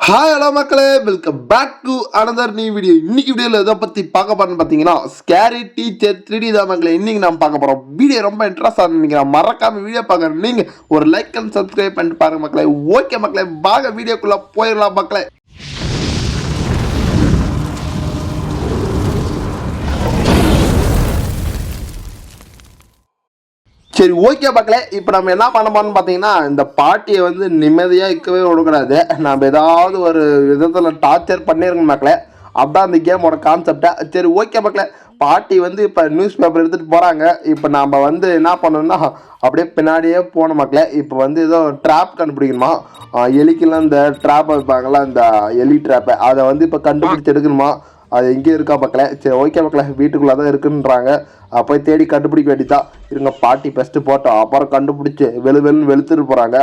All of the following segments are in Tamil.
ஹாய் ஹலோ மக்களே, welcome back to another new video. இன்னைக்கு வீடியோவில் எதை பற்றி பார்க்க போறோம்னு பார்த்தீங்கன்னா ஸ்கேரி டீச்சர் 3D தான் மக்களே. இன்னைக்கு நம்ம பார்க்க போகிறோம். வீடியோ ரொம்ப இன்ட்ரெஸ்டாக நினைக்கிறேன். மறக்காம வீடியோ பார்க்குறேன். நீங்கள் ஒரு லைக் அண்ட் சப்ஸ்கிரைப் பண்ணிட்டு பாருங்க மக்களே. ஓகே மக்களே, வாங்க வீடியோக்குள்ளே போயிடலாம் மக்களே. சரி, ஓகே மக்களே, இப்போ நம்ம என்ன பண்ண போறோம்னு பார்த்தீங்கன்னா, இந்த பாட்டியை வந்து நிம்மதியாக இருக்கவே விடக்கூடாது. நம்ம ஏதாவது ஒரு விதத்தில் டார்ச்சர் பண்ணிருங்க மக்களே. அதுதான் இந்த கேமோட கான்செப்டா. சரி, ஓகே மக்களே, பாட்டி வந்து இப்போ நியூஸ் பேப்பர் எடுத்துகிட்டு போகிறாங்க. இப்போ நம்ம வந்து என்ன பண்ணணும்னா அப்படியே பின்னாடியே போன மக்களே. இப்போ வந்து ஏதோ ட்ராப் கண்டுபிடிக்கணுமா, எலிக்கெல்லாம் இந்த ட்ராப் வைப்பாங்களா, இந்த எலி ட்ராப்பை, அதை வந்து இப்போ கண்டுபிடிச்சி எடுக்கணுமா. அது எங்கேயும் இருக்கா மக்களே. சரி, ஓகே மக்களே, வீட்டுக்குள்ளே தான் இருக்குன்றாங்க. போய் தேடி கண்டுபிடிக்க வேண்டியதான். இருங்க, பாட்டி ஃபஸ்ட்டு போட்டோம், அப்புறம் கண்டுபிடிச்சி வெளுன்னு வெளுத்துட்டு போகிறாங்க.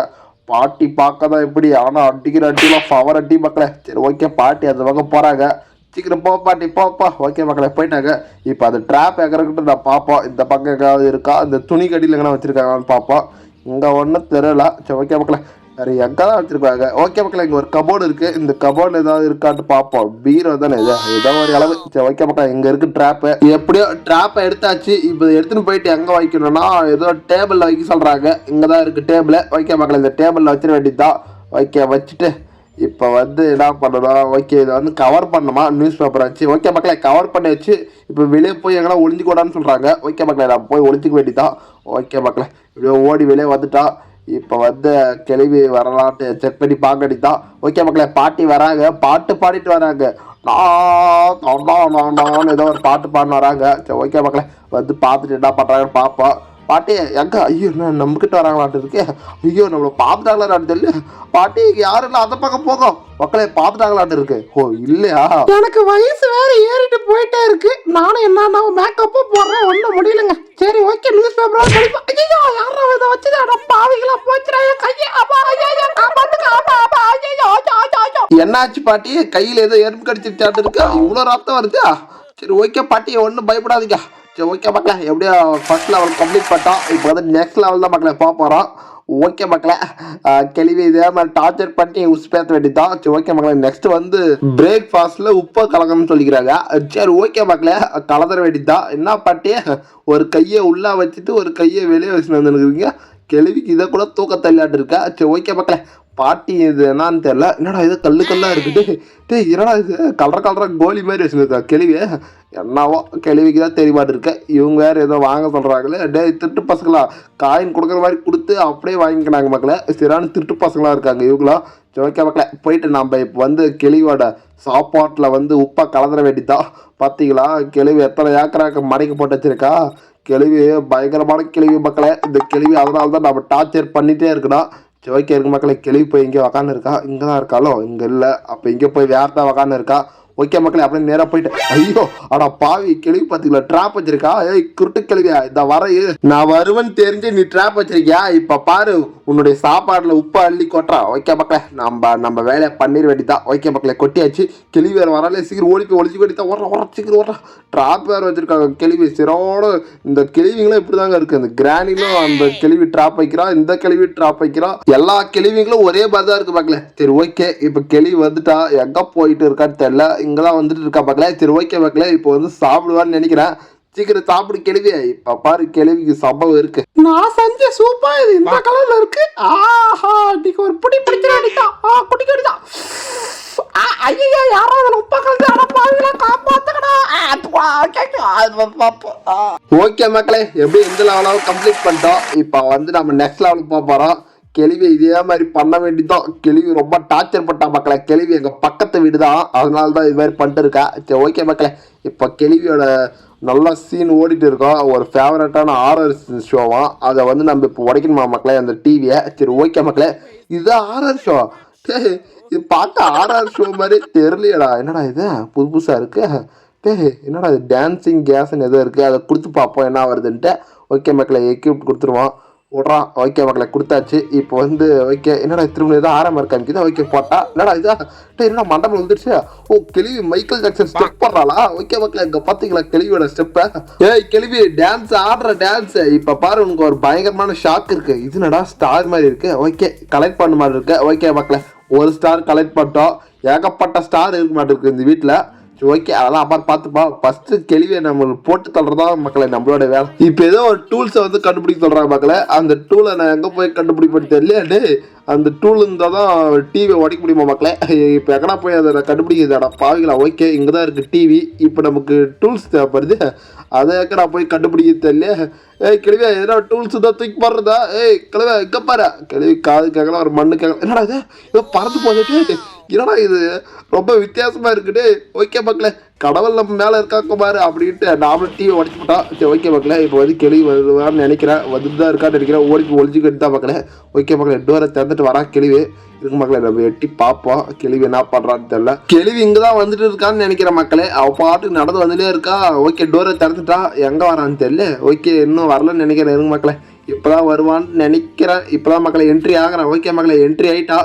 பாட்டி பார்க்க தான் எப்படி, ஆனால் அடிக்கிற அட்டிலாம் பவர் அட்டி மக்களே. சரி, ஓகே, பாட்டி அந்த பக்கம் போகிறாங்க. சீக்கிரம் போ பாட்டி, போப்பா. ஓகே மக்களே, போயிட்டாங்க. இப்போ அது ட்ராப் எங்கறக்கிட்ட நான் பார்ப்போம். இந்த பக்கம் எங்காவது இருக்கா, இந்த துணி கடியில் எங்கன்னா வச்சுருக்காங்கன்னு பார்ப்போம். இங்கே ஒன்றும் தெரியல. சரி, ஓகே மக்களே, வேறு எங்கே தான் வச்சுருக்காங்க. ஓகே மக்களே, இங்கே ஒரு கபோர்டு இருக்குது. இந்த கபோர்டு ஏதாவது இருக்கான்னு பார்ப்போம். பீரோ தானே இது, ஏதோ ஒரு அளவு. சரி, ஓகே மக்களே, இங்கே இருக்குது ட்ராப்பு. எப்படியோ ட்ராப்பை எடுத்தாச்சு. இப்போ எடுத்துன்னு போயிட்டு எங்கே வைக்கணும்னா ஏதோ டேபிளில் வைக்க சொல்கிறாங்க. இங்கே தான் இருக்குது டேபிள். ஓகே மக்களே, இந்த டேபிளில் வச்சிட வேண்டியது தான். ஓகே, வச்சுட்டு இப்போ வந்து என்ன பண்ணணும். ஓகே, இதை வந்து கவர் பண்ணணுமா நியூஸ் பேப்பர் வச்சு. ஓகே மக்களே, கவர் பண்ணி வச்சு இப்போ வெளியே போய் எங்கன்னா ஒளிஞ்சிக்கூடான்னு சொல்கிறாங்க. ஓகே மக்களே, நான் போய் ஒளிஞ்சிக்க வேண்டியதான். ஓகே மக்களே, இப்படியோ ஓடி வெளியே வந்துட்டா. இப்போ வந்து கிளவி வரலான்ட்டு செக் பண்ணி பார்க்க வேண்டியதான். ஓகே மக்களே, பாட்டி வராங்க, பாட்டு பாடிட்டு வராங்க. நான் ஏதோ ஒரு பாட்டு பாடினு வராங்க. சரி, ஓகே மக்களே, வந்து பார்த்துட்டு என்ன பண்ணுறாங்கன்னு பார்ப்போம். பாட்டி எங்க, ஐயோ நான் நம்மக்கிட்ட வராங்களாட்டு இருக்கு. ஐயோ நம்மளை பார்த்துட்டாங்களான்னு தெரியல. பாட்டி யாரும் இல்லை, அந்த பக்கம் போகும். மக்களே, பார்த்துட்டாங்களாட்டு இருக்கு. ஓ இல்லையா, எனக்கு வயசு வேற ஏறிட்டு போயிட்டே இருக்கு. நானும் என்ன மேக்கப்பும் போடுறேன், ஒன்றும் முடியலங்க. சரி, ஓகே, நியூஸ் பேப்பர் படிப்பேன். ஐயோ யாரும் இதை வச்சுதான் பாவிகளா போச்சுடா கையை. என்னாச்சு பாட்டி, கையில் ஏதோ எறும்பு கடிச்சிட்டாட்டு இருக்கு, இவ்வளோ ரத்தம் வருதா? சரி, ஓகே பாட்டி, ஒன்றும் பயப்படாதீங்க. சரி, ஓகே மக்களே, எப்படியோ ஃபர்ஸ்ட் லெவல் கம்ப்ளீட் பண்ணிட்டோம். இப்போ வந்து நெக்ஸ்ட் லெவல் தான் மக்களே போக போகிறோம். ஓகே மக்களே, கேள்வி இதே மாதிரி டார்ச்சர் பண்ணி உசுப்பேற்ற வேண்டியதான். சரி, ஓகே மக்களே, நெக்ஸ்ட் வந்து பிரேக்ஃபாஸ்ட்டில் உப்பை கலக்கணும்னு சொல்லிக்கிறாங்க. சரி, ஓகே மக்களே, கலந்துட வேண்டியதான். என்ன பாட்டி, ஒரு கையை உள்ளே வச்சுட்டு ஒரு கையை வெளியே வச்சுன்னு வந்துருக்குறீங்க. கேள்விக்கு இதை கூட தூக்க தள்ளாட்டு இருக்கா. சரி, ஓகே மக்களே, பாட்டி இது என்னான்னு தெரியல. என்னடா இது கல்லா இருக்குது. டேய் என்னடா இது கலர கோலி மாதிரி வச்சுருக்கா கேள்வி. என்னவோ கேள்விக்கு தான் தெரிய மாட்டிருக்க. இவங்க வேறு ஏதோ வாங்க சொல்கிறாங்களே. டே திருட்டு பசங்களா, காயின் கொடுக்குற மாதிரி கொடுத்து அப்படியே வாங்கிக்கிறாங்க மக்களே. சரியான திருட்டு பசங்களாக இருக்காங்க இவங்களாம். சரி, ஓகே மக்களே, போயிட்டு நம்ம இப்போ வந்து கிளியோட சாப்பாட்டில் வந்து உப்பை கலந்துட வேண்டியதான். பார்த்தீங்களா, கிளவி எத்தனை ஏக்கராக்கு மடக்கி போட்டு வச்சிருக்கா. கிளவி பயங்கரமான கிளவி மக்களே. இந்த கிளவி அதனால தான் நம்ம டார்ச்சர் பண்ணிகிட்டே இருக்கணும். சரி, ஓகே இருக்கு மக்களே, கிளவி போய் இங்கே உக்காந்து இருக்கா. இங்கே தான் இருக்காளோ, இங்கே இல்லை. அப்போ இங்கே போய் வேற தான் உக்காந்து இருக்கா. ஓகே மக்களே, அப்படியே நேராக போயிட்டு, ஐயோ ஆனா பாவி கிளவி பார்த்தீங்களா, ட்ராப் வச்சிருக்கா. ஏய் குருட்டு கிளவியா, இந்த வர நான் வருவேன்னு தெரிஞ்சு நீ ட்ராப் வச்சிருக்கியா. இப்போ பாரு, உன்னுடைய சாப்பாட்டில் உப்பு அள்ளி கொட்டுறா. ஓகே மக்களே, நம்ம வேலையை பண்ணிட வேண்டியதான். ஓகே மக்களே, கொட்டியாச்சு. கிளவி வேறு வராலே, சீக்கிரம் ஓடி போய் ஒழிச்சு வேண்டியதான். ஓடுற சீக்கிரம் ஓடுறா. ட்ராப் வேறு வச்சிருக்காங்க கிளவி. சிரோட இந்த கிளவிங்களும் இப்படி தாங்க இருக்குது. இந்த கிராணிலும் அந்த கிளவி ட்ராப் வைக்கிறா, இந்த கிளவி ட்ராப் வைக்கிறா. எல்லா கிளவிங்களும் ஒரே மாதிரி தான் இருக்கு மக்களே. சரி, ஓகே, இப்போ கிளவி வந்துட்டா. எங்கே போயிட்டு இருக்கான்னு தெரியல, இங்கதான் வந்துட்டு இருக்கா மக்களே. சரி, ஓகே மக்களே, இப்போ வந்து சாப்பிடுவான்னு நினைக்கிறேன். சீக்கிரம் சாப்பிடு கிளவி. இப்ப பாரு, கிளவிக்கு சம்பவம் இருக்கு. நான் செஞ்ச சூப்பா இது இந்த கலர்ல இருக்கு. ஆஹா, இன்னைக்கு ஒரு புடி பிடிச்சிருக்கா. குடிக்க வேண்டியதான். ஐயோ யாராவது உப்பா கலந்து அடப்பாவில காப்பாத்துக்கடா. ஓகே மக்களே, எப்படி இந்த லெவலாவும் கம்ப்ளீட் பண்ணிட்டோம். இப்போ வந்து நம்ம நெக்ஸ்ட் லெவலுக்கு போக போறோம். கிளவி இதே மாதிரி பண்ண வேண்டியதான். கிளவி ரொம்ப டார்ச்சர் பண்ணா மக்களே. கிளவி எங்கள் பக்கத்து வீடு தான், அதனால தான் இது மாதிரி பண்ணிட்டு இருக்கா. சரி, ஓகே மக்களே, இப்போ கிளவியோட நல்ல சீன் ஓடிட்டு இருக்கோம். ஒரு ஃபேவரட்டான ஆர்ஆர் ஷோவான், அதை வந்து நம்ம இப்போ உடைக்கணுமா மக்களே, அந்த டிவியை. சரி, ஓகே மக்களே, இதுதான் ஆர்ஆர் ஷோ. இது பார்க்க ஆர்ஆர் ஷோ மாதிரி தெரியலையடா. என்னடா இது புதுசாக இருக்கு. என்னடா இது டான்ஸிங் கேஸ்ன்னு எதோ இருக்குது. அதை கொடுத்து பார்ப்போம் என்ன வருதுன்ட்டு. ஓகே மக்களே, எக்யூப்ட் கொடுத்துருவோம். விட்றான். ஓகே மக்களே, கொடுத்தாச்சு. இப்போ வந்து ஓகே, என்னடா திரும்ப ஏதோ ஆரம்பம் இருக்கான்னு. ஓகே போட்டா, என்னடா இதா என்னடா மண்டபம் வந்துடுச்சு. ஓ கிளவி மைக்கேல் ஜாக்சன் ஸ்டெப் பண்ணுறாளா. ஓகே மக்களே, இங்கே பார்த்தீங்களா கிளவியோட ஸ்டெப்பை. ஏய் கிளவி டான்ஸ் ஆடுற டான்ஸ். இப்போ பாரு, உனக்கு ஒரு பயங்கரமான ஷாக் இருக்கு. இது என்னடா ஸ்டார் மாதிரி இருக்கு. ஓகே, கலெக்ட் பண்ண மாதிரி இருக்கு. ஓகே மக்களே, ஒரு ஸ்டார் கலெக்ட் பண்ணிட்டோம். ஏகப்பட்ட ஸ்டார் இருக்க மாட்டேங்குது இந்த வீட்டில். ஓகே, அதெல்லாம் அப்புறம் பார்த்துப்பா. ஃபர்ஸ்ட் கேள்வியை நம்ம போட்டு தள்ளுறதா மக்களை நம்மளோட வேலை. இப்போ ஏதோ ஒரு டூல்ஸை வந்து கண்டுபிடிக்க சொல்றாங்க மக்களை. அந்த டூலை நான் எங்கே போய் கண்டுபிடிப்பேன்னு தெரியல. அந்த டூல் இருந்தால் தான் டிவியை உடைக்க முடியுமா மக்களே? இப்போ எங்கடா போய் அதை கண்டுபிடிக்கிறதாடா பாவிங்களா? ஓகே, இங்கே தான் இருக்குது டிவி. இப்போ நமக்கு டூல்ஸ் தேவைப்படுது. அதை எங்கடா போய் கண்டுபிடிக்க தெரியல. ஏய் கிழவியா, எதனா டூல்ஸ் தான் தூக்கி போடுறதா? ஏய் கிழவியா, எங்கே பாரு. கிழவி காது கேட்கலாம், ஒரு மண்ணு கேட்கலாம். என்னடா இது ஏதோ பறந்து போகுது. என்னடா இது ரொம்ப வித்தியாசமா இருக்குடு. ஓகே மக்களே, கடவுள் நம்ம மேலே இருக்காங்க பாரு அப்படின்ட்டு நாமளும் டிவி உடச்சு போட்டோம். சரி ஓகே மக்களே, இப்போ வந்து கேள்வி வருவான்னு நினைக்கிறேன். வந்துட்டு தான் இருக்கான்னு நினைக்கிறேன். ஓடிக்கு ஒழிஞ்சுக்கிட்டு தான் மக்களே. ஓகே மக்களே, டோரை திறந்துட்டு வரா கேள்வி இருக்கு மக்களே. நம்ம எட்டி பார்ப்போம் கேள்வி என்ன பண்ணுறான்னு தெரியல. கேள்வி இங்கே தான் வந்துட்டு இருக்கான்னு நினைக்கிறேன் மக்களே. அவள் பாட்டுக்கு நடந்து வந்துட்டே இருக்கா. ஓகே, டோரை திறந்துட்டா. எங்கே வரான்னு தெரியல. ஓகே, இன்னும் வரலன்னு நினைக்கிறேன். இருங்க மக்களே, இப்போதான் வருவான்னு நினைக்கிறேன். இப்போதான் மக்களை என்ட்ரி ஆகிறேன். ஓகே மக்களை, என்ட்ரி ஆகிட்டா.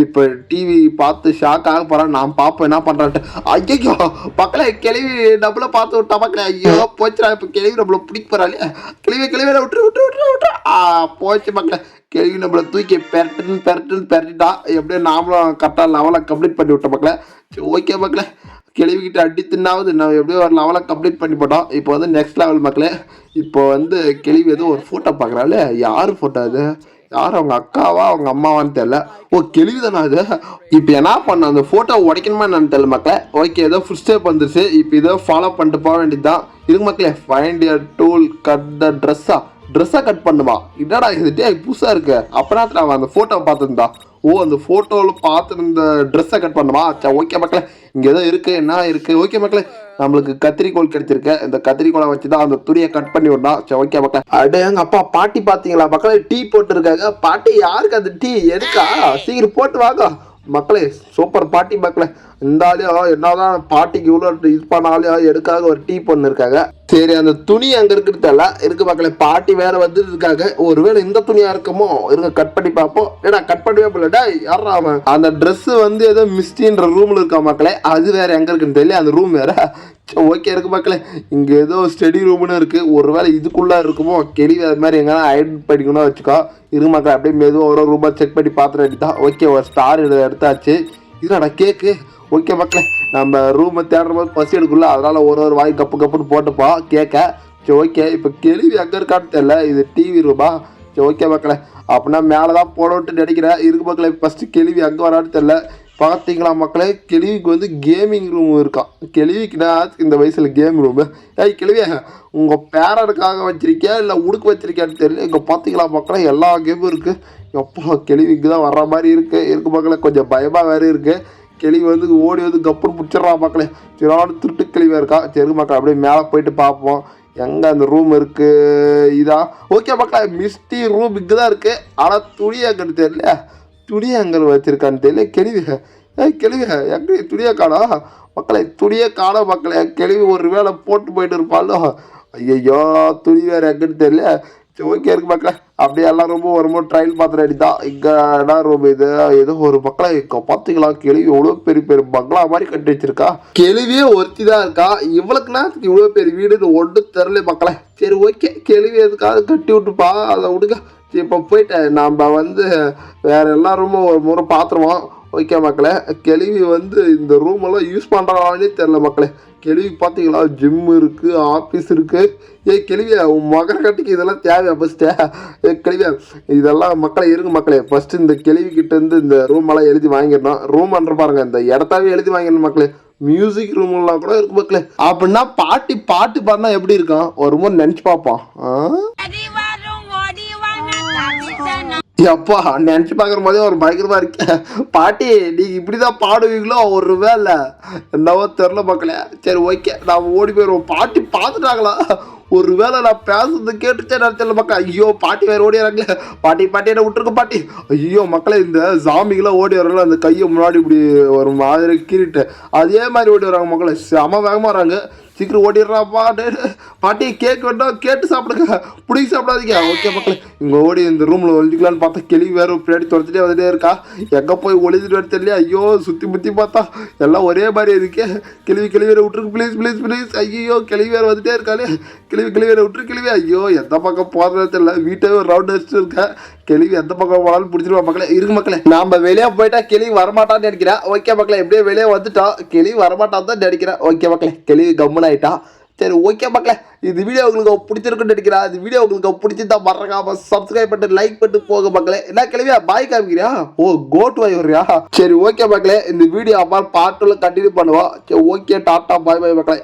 இப்போ டிவி பார்த்து ஷாக் ஆக போகிறான். நான் பார்ப்போம் என்ன பண்ணுறான்ட்டு. ஐயோ மக்களை, கிளவி நம்மள பார்த்து விட்டா மக்களே. ஐயோ போச்சுடா. இப்போ கிளவி நம்மளை பிடிக்க போகிறாள். கிளவி விட்டு போச்சு மக்களே. கேள்வி நம்மளை தூக்கி பெரட்டிட்டா. எப்படியும் நாமளும் கரெக்டாக லெவலை கம்ப்ளீட் பண்ணி விட்டோம் மக்களே. ஓகே மக்களே, கேள்விக்கிட்ட அடி தின்னாவது நான் எப்படியோ ஒரு லெவலை கம்ப்ளீட் பண்ணி போட்டோம். இப்போ வந்து நெக்ஸ்ட் லெவல் மக்களே. இப்போ வந்து கேள்வி எதுவும் ஒரு ஃபோட்டோ பார்க்குறாள். யார் ஃபோட்டோ அது? யார், அவங்க அக்காவா அவங்க அம்மாவான்னு தெரியல. ஓ கேள்வி தானே அது. இப்போ என்ன பண்ண, அந்த ஃபோட்டோ உடைக்கணுமா என்னன்னு தெரியல மக்களே. ஓகே, ஏதோ ஃபுல் ஸ்டெப் வந்துருச்சு. இப்போ இதோ ஃபாலோ பண்ணிட்டு போக வேண்டியது தான். இருக்கு மக்களே. Find your tool cut the ட்ரெஸ்ஸாக கட் பண்ணுமா? என்னடா இது டே புதுசாக இருக்கு. அப்புறம் அவன் அந்த ஃபோட்டோவை பார்த்துருந்தா. ஓ, அந்த ஃபோட்டோவில் பார்த்துருந்த ட்ரெஸ்ஸை கட் பண்ணுமா? சரி ஓகே மக்களே, இங்கே ஏதோ இருக்குது. என்ன இருக்குது? ஓகே மக்களே, நம்மளுக்கு கத்திரிக்கோள் கிடைச்சிருக்கு. இந்த கத்திரிக்கோளை வச்சு தான் அந்த துணியை கட் பண்ணி விடணும். சரி ஓகே மக்களே. அடே எங்கள் அப்பா பாட்டி பார்த்தீங்களா மக்களே? டீ போட்டுருக்காங்க. பாட்டி யாருக்கு அந்த டீ எடுக்கா? சீக்கிரம் போட்டு வாங்க மக்களே. சூப்பர் பாட்டி மக்களே. இருந்தாலும் என்னதான் பாட்டிக்கு இவ்வளோ இது பண்ணாலும் எடுக்காக ஒரு டீ பொண்ணு இருக்காங்க. சரி, அந்த துணி அங்கே இருக்கிறதல்ல இருக்கு மக்களே. பாட்டி வேற வந்துட்டு இருக்காங்க. ஒருவேளை இந்த துணியா இருக்குமோ? இருங்க கட் பண்ணி பார்ப்போம். ஏடா கட் பண்ணவே போலடா. யாரா அவன்? அந்த ட்ரெஸ் வந்து ஏதோ மிஸ்டின்ற ரூம்ல இருக்கா மக்களே. அது வேற எங்க இருக்குன்னு தெரியல. அந்த ரூம் வேற. ஓகே இருக்கு மக்களே. இங்கே ஏதோ ஸ்டடி ரூம்னு இருக்கு. ஒருவேளை இதுக்குள்ளே இருக்குமோ? கேள்வி அது மாதிரி எங்கன்னா ஐடென்ட் பண்ணிக்கணும் வச்சுக்கோ. இருக்கு மக்களே, அப்படியே மெதுவாக ஒரு ரூபாய் செக் பண்ணி பார்த்துட்டு வேண்டியதான். ஓகே, ஒரு ஸ்டார் எடுத்தாச்சு. இதுடா கேக்கு. ஓகே மக்களே, நம்ம ரூமை தேடுற போது பசி எடுக்கல. அதனால ஒரு வாய் கப்புன்னு போட்டுப்பா கேட்க. சரி ஓகே, இப்போ கேள்வி எங்கே இருக்கான்னு தெரியல. இது டிவி ரூபா. சரி ஓகே மக்களே, அப்படின்னா மேலே தான் போடணுன்ட்டு நினைக்கிறேன். இருக்கு மக்களே, ஃபஸ்ட்டு கேள்வி எங்கே வரான்னு தெரியல. பார்த்தீங்களா மக்களே, கேள்விக்கு வந்து கேமிங் ரூம் இருக்கான். கேள்விக்குன்னா இந்த வயசில் கேம் ரூமு. ஏய் கேள்வியா, உங்கள் பேரனுக்காக வச்சிருக்கியா இல்லை உடுக்கு வச்சிருக்கியான்னு தெரியல. இங்கே பார்த்தீங்களா மக்களே, எல்லா கேமும் இருக்குது. எப்போ கேள்விக்கு தான் வர்ற மாதிரி இருக்கு மக்களே. கொஞ்சம் பயமாக வேறு இருக்குது. கேள்வி வந்து ஓடி வந்து கப்புன்னு பிடிச்சிட்றான் மக்களே. சிறான திருட்டு கேள்வியாக இருக்கா. சரி மக்கள், அப்படியே மேலே போயிட்டு பார்ப்போம் எங்கே அந்த ரூம் இருக்குது. இதான் ஓகே மக்களே, மிஸ்டி ரூம் இங்கே தான் இருக்குது. ஆனால் துணி எங்கன்னு தெரியல. துணியை எங்கே வச்சுருக்கான்னு தெரியல. கேள்வி எங்கே துணியை காணா மக்களை? துணியை காண மக்களை. கேள்வி ஒரு வேளை போட்டு போயிட்டு இருப்பாளோ. ஐயோ, துணி வேறு எங்கன்னு தெரியல. சரி ஓகே இருக்கு மக்களே. அப்படியே எல்லாம் ரொம்ப ஒரு ட்ரையல் பார்த்துட்டு அடிதான். இங்கே என்ன ரூம் இது? ஏதோ ஒரு மக்களை இங்கே பார்த்தீங்களா? கேள்வி எவ்வளோ பெரிய பங்களா மாதிரி கட்டி வச்சிருக்கா. கேள்வியே ஒருத்தி தான் இருக்கா. இவளுக்குன்னா இவ்வளோ பெரிய வீடு ஒன்றும் தெரில மக்களை. சரி ஓகே, கேள்வி எதுக்காக கட்டி விட்டுப்பா, அதை விடுங்க. சரி இப்போ போயிட்டேன். நம்ம வந்து வேற எல்லா ரூமும் ஒரு முறை பார்த்துருவோம். ஓகே மக்களே, கேள்வி வந்து இந்த ரூமெல்லாம் யூஸ் பண்ணுறாங்கன்னே தெரில மக்களே. கேள்விக்கு பார்த்தீங்களா? ஜிம் இருக்குது, ஆஃபீஸ் இருக்குது. ஏய் கேள்வியா, உன் மகர கட்டிக்கு இதெல்லாம் தேவையா? ஃபஸ்ட்டு கேள்வியா, இதெல்லாம் மக்களை இருங்க மக்களே. ஃபஸ்ட்டு இந்த கேள்விக்கிட்டேருந்து இந்த ரூமெல்லாம் எழுதி வாங்கிடணும். ரூம் பண்ணுற பாருங்க, இந்த இடத்தாவே எழுதி வாங்கிடணும் மக்களே. மியூசிக் ரூம்லாம் கூட இருக்கு மக்களே. அப்படின்னா பாட்டு பாடினா எப்படி இருக்கும்? ஒரு முறை நினச்சி பார்ப்போம். அப்பா நினச்சி பார்க்குற போதே ஒரு பயங்கரமா இருக்கேன். பாட்டி நீங்கள் இப்படி தான் பாடுவீங்களோ? ஒரு வேலை என்னவோ தெரில மக்களே. சரி ஓகே, நான் ஓடி போயிடுவோம். பாட்டி பார்த்துட்டாங்களா? ஒரு வேளை நான் பேசுறது கேட்டுச்சே நான் தெரியல மக்கள். ஐயோ பாட்டி வேறு ஓடிறாங்களே. பாட்டி என்ன விட்டுருக்க பாட்டி. ஐயோ மக்களே, இந்த சாமிக்கெல்லாம் ஓடி வர்றாங்களா? அந்த கையை முன்னாடி இப்படி ஒரு மாதிரி கீறிட்டு அதே மாதிரி ஓடி வராங்க மக்களே. செம வேகமாக வராங்க. சீக்கிரம் ஓடிடுறா பாட்டி. கேக் வேண்டாம், கேட்டு சாப்பிடுங்க, பிடிக்க சாப்பிடாதீங்க. ஓகே மக்களே, இங்கே ஓடி இந்த ரூமில் ஒழிஞ்சிக்கலான்னு பார்த்தா கேள்வி வேறு பின்னாடி துரத்துட்டே வந்துட்டே இருக்கா. எங்கே போய் ஒழிஞ்சிட்டு வர தெரியல. ஐயோ சுற்றி பார்த்தா எல்லாம் ஒரே மாதிரி இருக்கு. கேள்வி விட்டுருக்கு. ப்ளீஸ். ஐயோ கேள்வி வேறு வந்துட்டே இருக்காளே. கிளவி விட்டுரு கிளவி. ஐயோ எந்த பக்கம் போறது தெரியல. வீட்டை ஒரு ரவுண்ட் அடிச்சுட்டு இருக்கேன். கிளவி எந்த பக்கம் போனாலும் பிடிச்சிருவா மக்களே. இருக்கு மக்களே, நாம வெளியே போயிட்டா கிளவி வரமாட்டான்னு நினைக்கிறேன். ஓகே மக்களே, எப்படியே வெளியே வந்துட்டோம். கிளவி வரமாட்டான்னு தான் நினைக்கிறேன். ஓகே மக்களே, கிளவி கம்முன்னு ஆயிட்டா. சரி ஓகே மக்களே, இந்த வீடியோ உங்களுக்கு பிடிச்சிருக்குன்னு நினைக்கிறேன். இந்த வீடியோ உங்களுக்கு பிடிச்சிருந்தா மறக்காம சப்ஸ்கிரைப் பண்ணிட்டு லைக் பண்ணிட்டு போக மக்களே. என்ன கிளவியா பாய் காமிக்கிறியா? ஓ கோட் வாய் வர்றியா? சரி ஓகே மக்களே, இந்த வீடியோ அப்புறம் பார்ட் 2 கண்டினியூ பண்ணுவோம். சரி ஓகே, டாட்டா பாய் பாய் மக்களே.